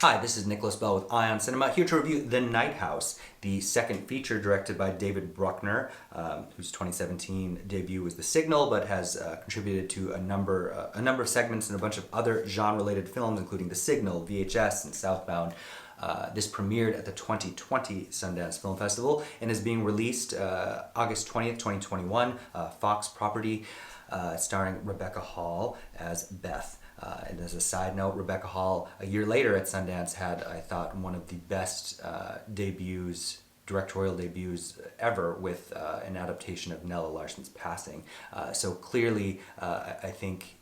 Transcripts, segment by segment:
Hi, this is Nicholas Bell with IONCINEMA, here to review The Night House, the second feature directed by David Bruckner, whose 2017 debut was The Signal, but has contributed to a number of segments and a bunch of other genre-related films, including The Signal, VHS, and Southbound. This premiered at the 2020 Sundance Film Festival and is being released August 20th, 2021, Fox property, starring Rebecca Hall as Beth. And as a side note, Rebecca Hall, a year later at Sundance, had, I thought, one of the best directorial debuts ever with an adaptation of Nella Larsen's Passing. So clearly, I think,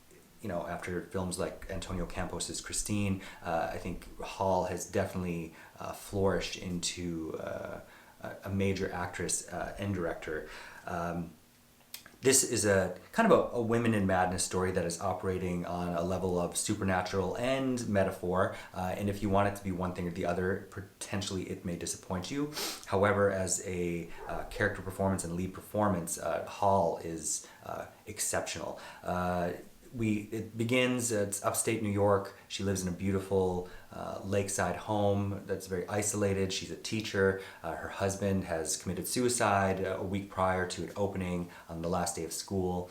after films like Antonio Campos's Christine, I think Hall has definitely flourished into a major actress and director. This is a kind of a women in madness story that is operating on a level of supernatural and metaphor, and if you want it to be one thing or the other, potentially it may disappoint you. However, as a character performance and lead performance, Hall is exceptional. It begins, it's upstate New York. She lives in a beautiful lakeside home that's very isolated. She's a teacher. Her husband has committed suicide a week prior to it opening on the last day of school.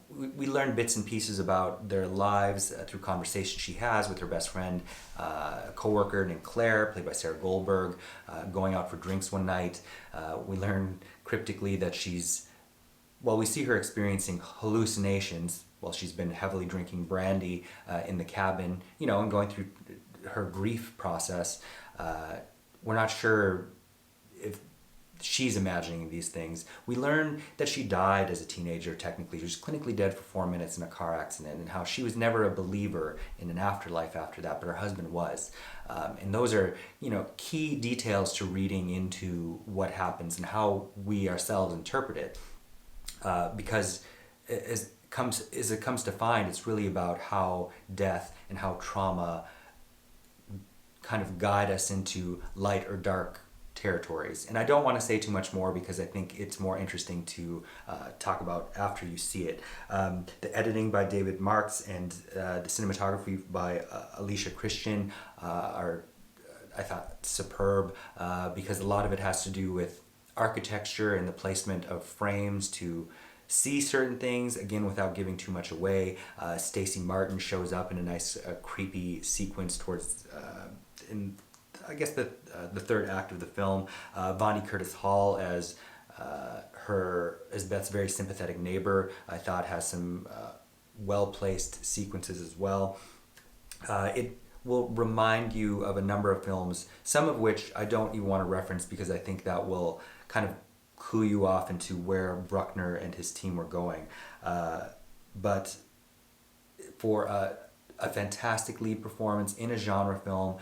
We learn bits and pieces about their lives through conversations she has with her best friend, a co-worker named Claire, played by Sarah Goldberg, going out for drinks one night. We learn cryptically that we see her experiencing hallucinations while she's been heavily drinking brandy in the cabin, and going through her grief process. We're not sure if she's imagining these things. We learn that she died as a teenager, technically. She was clinically dead for 4 minutes in a car accident, and how she was never a believer in an afterlife after that, but her husband was. And those are, key details to reading into what happens and how we ourselves interpret it. Because as it comes to find, it's really about how death and how trauma kind of guide us into light or dark territories. And I don't want to say too much more because I think it's more interesting to talk about after you see it. The editing by David Marks and the cinematography by Alicia Christian are, I thought, superb because a lot of it has to do with architecture and the placement of frames to see certain things, again, without giving too much away. Stacey Martin shows up in a nice creepy sequence towards in I guess the third act of the film. Vonnie Curtis Hall as Beth's very sympathetic neighbor, I thought has some well-placed sequences as well. It will remind you of a number of films, some of which I don't even want to reference because I think that will kind of clue you off into where Bruckner and his team were going. But for a fantastic lead performance in a genre film,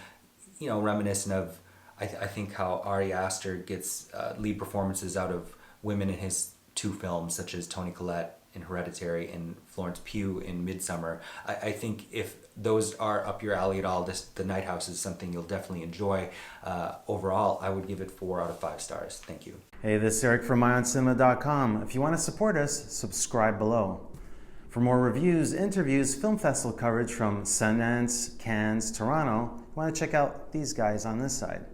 reminiscent of, I think, how Ari Aster gets lead performances out of women in his two films, such as Toni Collette in Hereditary and Florence Pugh in Midsummer. I think if those are up your alley at all, The Night House is something you'll definitely enjoy. Overall, I would give it 4 out of 5 stars. Thank you. Hey, this is Eric from IONCINEMA.com. If you want to support us, subscribe below. For more reviews, interviews, film festival coverage from Sundance, Cannes, Toronto, you want to check out these guys on this side.